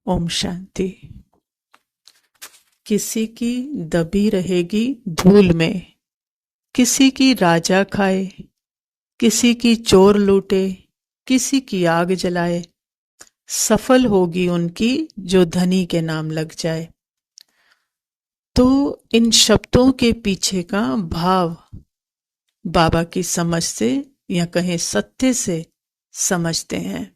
ओम शांति। किसी की दबी रहेगी धूल में, किसी की राजा खाए, किसी की चोर लूटे, किसी की आग जलाए। सफल होगी उनकी जो धनी के नाम लग जाए। तो इन शब्दों के पीछे का भाव बाबा की समझ से या कहें सत्य से समझते हैं।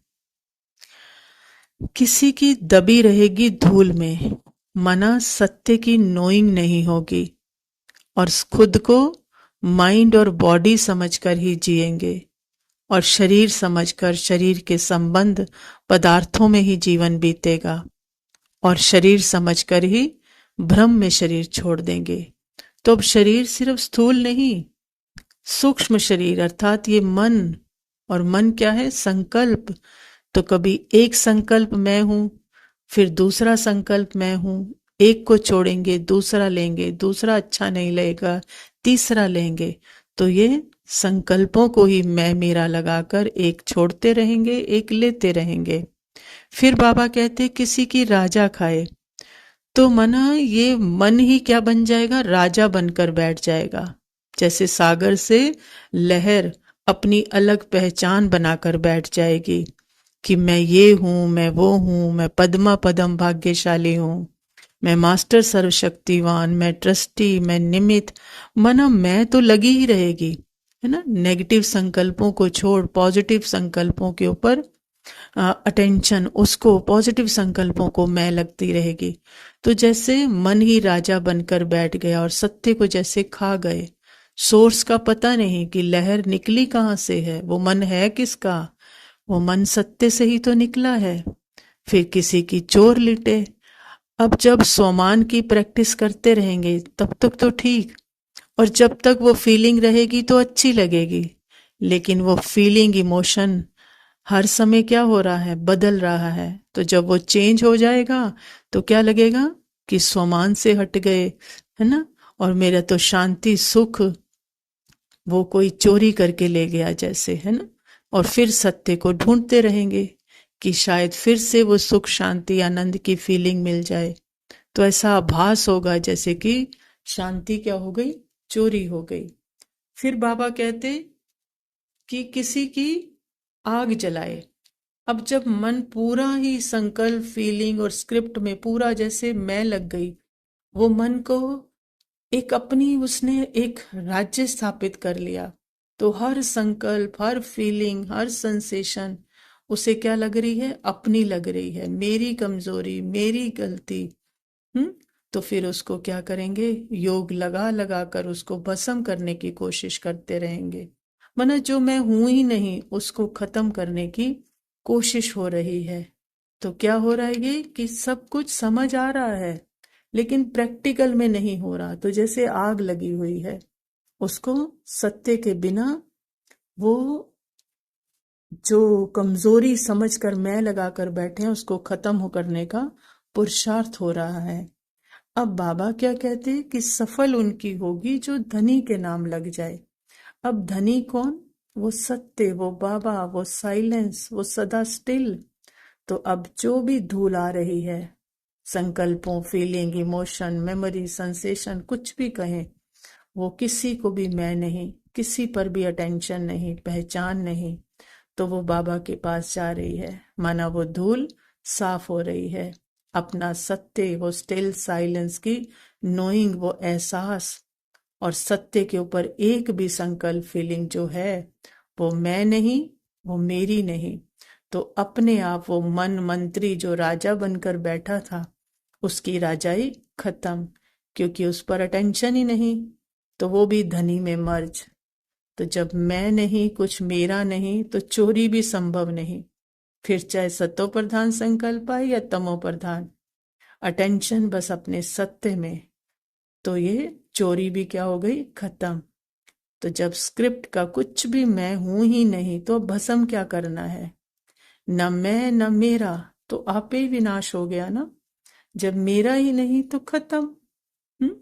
किसी की दबी रहेगी धूल में, मना सत्य की नोइंग नहीं होगी और खुद को माइंड और बॉडी समझकर ही जिएंगे और शरीर समझकर शरीर के संबंध पदार्थों में ही जीवन बीतेगा और शरीर समझकर ही भ्रम में शरीर छोड़ देंगे। तो अब शरीर सिर्फ स्थूल नहीं, सूक्ष्म शरीर अर्थात ये मन, और मन क्या है? संकल्प। तो कभी एक संकल्प मैं हूं, फिर दूसरा संकल्प मैं हूं, एक को छोड़ेंगे दूसरा लेंगे, दूसरा अच्छा नहीं लगेगा तीसरा लेंगे। तो ये संकल्पों को ही मैं मेरा लगाकर एक छोड़ते रहेंगे, एक लेते रहेंगे। फिर बाबा कहते किसी की राजा खाए, तो मना ये मन ही क्या बन जाएगा? राजा बनकर बैठ जाएगा। जैसे सागर से लहर अपनी अलग पहचान बनाकर बैठ जाएगी कि मैं ये हूं, मैं वो हूं, मैं पद्मा पदम भाग्यशाली हूं, मैं मास्टर सर्वशक्तिवान, मैं ट्रस्टी, मैं निमित। मना मैं तो लगी ही रहेगी, है ना। नेगेटिव संकल्पों को छोड़ पॉजिटिव संकल्पों के ऊपर अटेंशन, उसको पॉजिटिव संकल्पों को मैं लगती रहेगी। तो जैसे मन ही राजा बनकर बैठ गया और सत्य को जैसे खा गए। सोर्स का पता नहीं कि लहर निकली कहाँ से है, वो मन है किसका? वो मन सत्य से ही तो निकला है। फिर किसी की चोर लिटे। अब जब स्वमान की प्रैक्टिस करते रहेंगे तब तक तो ठीक, और जब तक वो फीलिंग रहेगी तो अच्छी लगेगी। लेकिन वो फीलिंग, इमोशन हर समय क्या हो रहा है? बदल रहा है। तो जब वो चेंज हो जाएगा तो क्या लगेगा कि स्वमान से हट गए, है ना। और मेरा तो शांति सुख वो कोई चोरी करके ले गया जैसे, है ना। और फिर सत्य को ढूंढते रहेंगे कि शायद फिर से वो सुख शांति आनंद की फीलिंग मिल जाए। तो ऐसा आभास होगा जैसे कि शांति क्या हो गई? चोरी हो गई। फिर बाबा कहते कि किसी की आग जलाए। अब जब मन पूरा ही संकल्प, फीलिंग और स्क्रिप्ट में पूरा जैसे मैं लग गई, वो मन को एक अपनी उसने एक राज्य स्थापित कर लिया। तो हर संकल्प, हर फीलिंग, हर सेंसेशन उसे क्या लग रही है? अपनी लग रही है, मेरी कमजोरी, मेरी गलती। तो फिर उसको क्या करेंगे? योग लगा लगा कर उसको भस्म करने की कोशिश करते रहेंगे। माना जो मैं हूं ही नहीं उसको खत्म करने की कोशिश हो रही है। तो क्या हो रहा है? ये कि सब कुछ समझ आ रहा है लेकिन प्रैक्टिकल में नहीं हो रहा। तो जैसे आग लगी हुई है, उसको सत्य के बिना वो जो कमजोरी समझकर मैं लगाकर बैठे हैं उसको खत्म हो करने का पुरुषार्थ हो रहा है। अब बाबा क्या कहते हैं कि सफल उनकी होगी जो धनी के नाम लग जाए। अब धनी कौन? वो सत्य, वो बाबा, वो साइलेंस, वो सदा स्टिल। तो अब जो भी धूल आ रही है, संकल्पों, फीलिंग, इमोशन, मेमोरी, सेंसेशन, कुछ भी कहें, वो किसी को भी मैं नहीं, किसी पर भी अटेंशन नहीं, पहचान नहीं। तो वो बाबा के पास जा रही है, माना वो धूल साफ हो रही है। अपना सत्य, वो स्टिल साइलेंस की नोइंग, वो एहसास, और सत्य के ऊपर एक भी संकल्प, फीलिंग जो है वो मैं नहीं, वो मेरी नहीं। तो अपने आप वो मन मंत्री जो राजा बनकर बैठा था, उसकी राजाई खत्म, क्योंकि उस पर अटेंशन ही नहीं। तो वो भी धनी में मर्ज। तो जब मैं नहीं, कुछ मेरा नहीं, तो चोरी भी संभव नहीं। फिर चाहे सतो प्रधान संकल्प आए या तमो प्रधान, अटेंशन बस अपने सत्य में। तो ये चोरी भी क्या हो गई? खत्म। तो जब स्क्रिप्ट का कुछ भी मैं हूं ही नहीं, तो भस्म क्या करना है? न मैं न मेरा, तो आपे ही विनाश हो गया ना। जब मेरा ही नहीं तो खत्म। हम्म?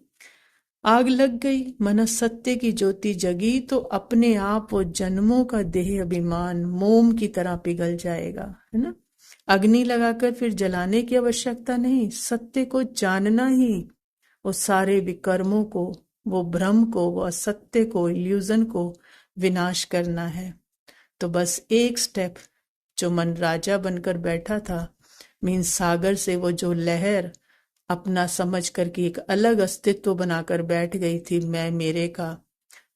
आग लग गई, मन सत्य की ज्योति जगी, तो अपने आप वो जन्मों का देह अभिमान मोम की तरह पिघल जाएगा, है ना। अग्नि लगाकर फिर जलाने की आवश्यकता नहीं, सत्य को जानना ही वो सारे विकर्मों को, वो भ्रम को, वो असत्य को, इल्यूजन को विनाश करना है। तो बस एक स्टेप, जो मन राजा बनकर बैठा था, मीन सागर से वो जो लहर अपना समझ कर के एक अलग अस्तित्व बनाकर बैठ गई थी, मैं मेरे का,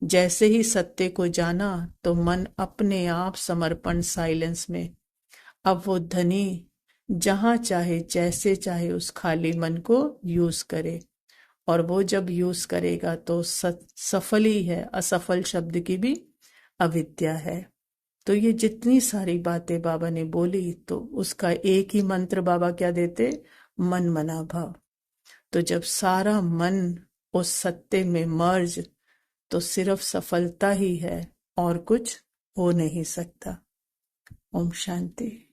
जैसे ही सत्य को जाना तो मन अपने आप समर्पण साइलेंस में, अब वो धनी जहां चाहे जैसे चाहे उस खाली मन को यूज करे। और वो जब यूज करेगा तो सफल ही है, असफल शब्द की भी अविद्या है। तो ये जितनी सारी बातें बाबा ने बोली, तो उसका एक ही मंत्र बाबा क्या देते, मन मना भाव। तो जब सारा मन उस सत्य में मर्ज, तो सिर्फ सफलता ही है और कुछ हो नहीं सकता। ओम शांति।